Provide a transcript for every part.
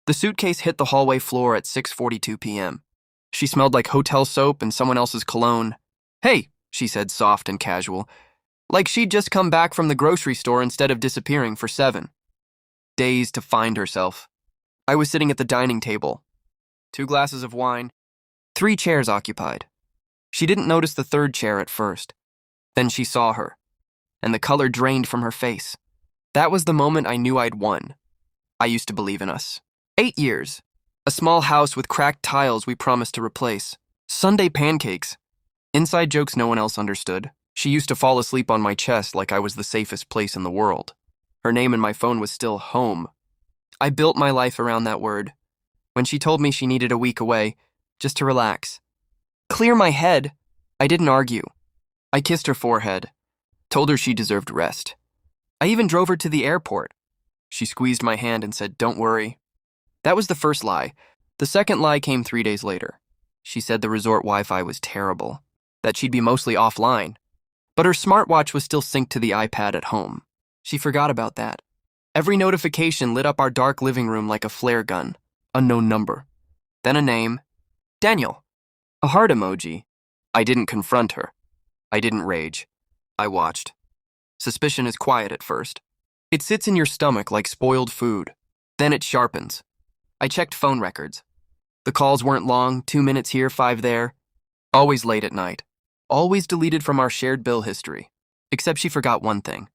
The suitcase hit the hallway floor at 6:42 p.m. She smelled like hotel soap and someone else's cologne. "Hey," she said, soft and casual, like she'd just come back from the grocery store instead of disappearing for 7 days to find herself. I was sitting at the dining table. 2 glasses of wine, 3 chairs occupied. She didn't notice the third chair at first. Then she saw her, and the color drained from her face. That was the moment I knew I'd won. I used to believe in us. 8 years. A small house with cracked tiles we promised to replace. Sunday pancakes. Inside jokes no one else understood. She used to fall asleep on my chest like I was the safest place in the world. Her name in my phone was still home. I built my life around that word. When she told me she needed a week away, just to relax, clear my head, I didn't argue. I kissed her forehead, told her she deserved rest. I even drove her to the airport. She squeezed my hand and said, "Don't worry." That was the first lie. The second lie came 3 days later. She said the resort Wi-Fi was terrible, that she'd be mostly offline, but her smartwatch was still synced to the iPad at home. She forgot about that. Every notification lit up our dark living room like a flare gun. Unknown number. Then a name. Daniel. A heart emoji. I didn't confront her. I didn't rage. I watched. Suspicion is quiet at first. It sits in your stomach like spoiled food. Then it sharpens. I checked phone records. The calls weren't long, 2 minutes here, 5 there. Always late at night. Always deleted from our shared bill history. Except she forgot one thing.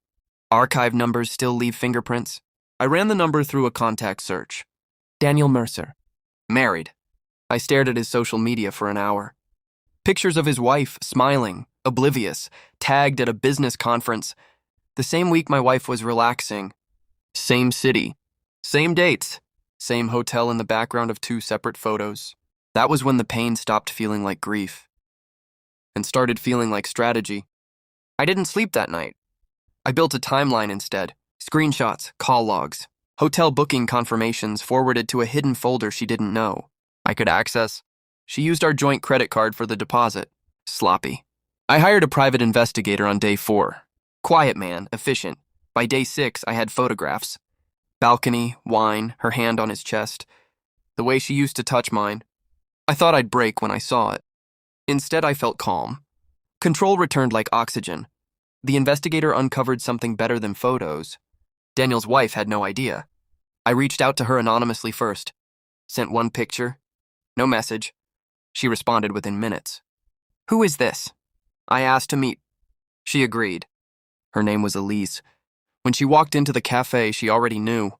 Archive numbers still leave fingerprints. I ran the number through a contact search. Daniel Mercer. Married. I stared at his social media for an hour. Pictures of his wife, smiling, oblivious, tagged at a business conference. The same week my wife was relaxing. Same city. Same dates. Same hotel in the background of 2 separate photos. That was when the pain stopped feeling like grief and started feeling like strategy. I didn't sleep that night. I built a timeline instead. Screenshots, call logs, hotel booking confirmations forwarded to a hidden folder she didn't know I could access. She used our joint credit card for the deposit. Sloppy. I hired a private investigator on day 4. Quiet man, efficient. By day 6, I had photographs. Balcony, wine, her hand on his chest. The way she used to touch mine. I thought I'd break when I saw it. Instead, I felt calm. Control returned like oxygen. The investigator uncovered something better than photos. Daniel's wife had no idea. I reached out to her anonymously first. Sent 1 picture. No message. She responded within minutes. "Who is this?" I asked to meet. She agreed. Her name was Elise. When she walked into the cafe, she already knew.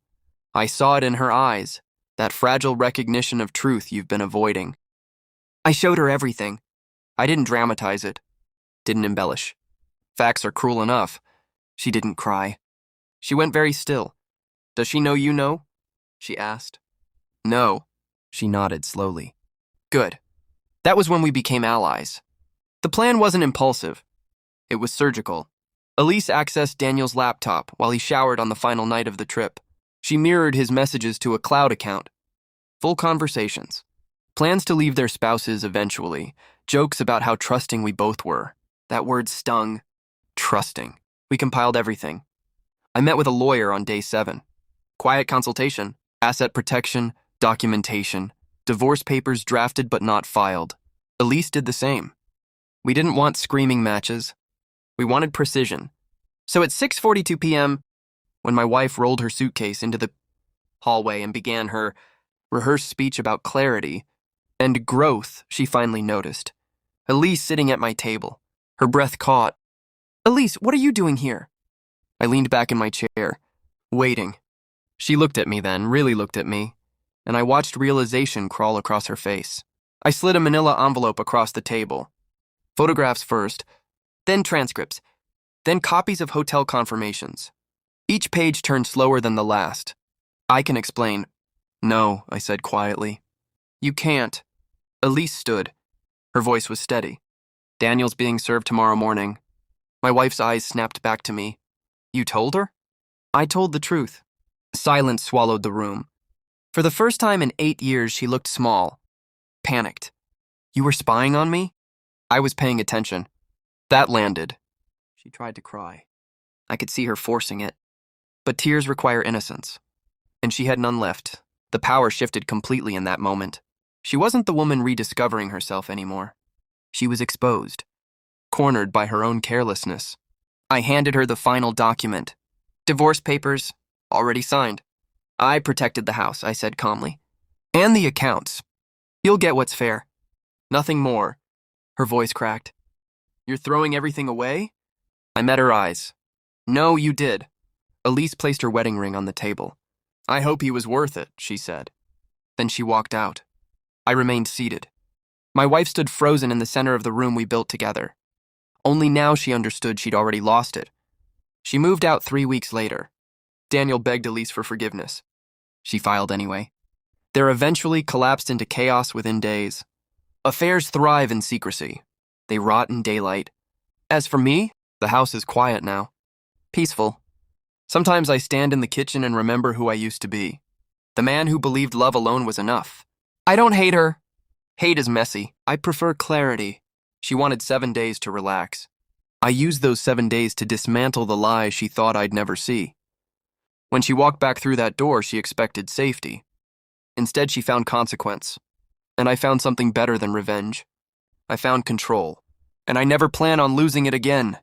I saw it in her eyes, that fragile recognition of truth you've been avoiding. I showed her everything. I didn't dramatize it. Didn't embellish. Facts are cruel enough. She didn't cry. She went very still. "Does she know you know?" she asked. "No." She nodded slowly. "Good." That was when we became allies. The plan wasn't impulsive. It was surgical. Elise accessed Daniel's laptop while he showered on the final night of the trip. She mirrored his messages to a cloud account. Full conversations. Plans to leave their spouses eventually. Jokes about how trusting we both were. That word stung. Trusting. We compiled everything. I met with a lawyer on day 7. Quiet consultation, asset protection, documentation, divorce papers drafted but not filed. Elise did the same. We didn't want screaming matches. We wanted precision. So at 6:42 p.m., when my wife rolled her suitcase into the hallway and began her rehearsed speech about clarity and growth, she finally noticed. Elise sitting at my table, her breath caught. "Elise, what are you doing here?" I leaned back in my chair, waiting. She looked at me then, really looked at me, and I watched realization crawl across her face. I slid a manila envelope across the table. Photographs first, then transcripts, then copies of hotel confirmations. Each page turned slower than the last. "I can explain." "No," I said quietly. "You can't." Elise stood. Her voice was steady. "Daniel's being served tomorrow morning." My wife's eyes snapped back to me. "You told her?" I told the truth. Silence swallowed the room. For the first time in 8 years, she looked small. Panicked. "You were spying on me?" I was paying attention. That landed. She tried to cry. I could see her forcing it. But tears require innocence. And she had none left. The power shifted completely in that moment. She wasn't the woman rediscovering herself anymore. She was exposed, cornered by her own carelessness. I handed her the final document. Divorce papers, already signed. I protected the house, I said calmly. And the accounts. You'll get what's fair. Nothing more. Her voice cracked. You're throwing everything away? I met her eyes. No, you did. Elise placed her wedding ring on the table. I hope he was worth it, she said. Then she walked out. I remained seated. My wife stood frozen in the center of the room we built together. Only now she understood she'd already lost it. She moved out 3 weeks later. Daniel begged Elise for forgiveness. She filed anyway. There eventually collapsed into chaos within days. Affairs thrive in secrecy. They rot in daylight. As for me, the house is quiet now. Peaceful. Sometimes I stand in the kitchen and remember who I used to be. The man who believed love alone was enough. I don't hate her. Hate is messy. I prefer clarity. She wanted 7 days to relax. I used those 7 days to dismantle the lies she thought I'd never see. When she walked back through that door, she expected safety. Instead, she found consequence. And I found something better than revenge. I found control. And I never plan on losing it again.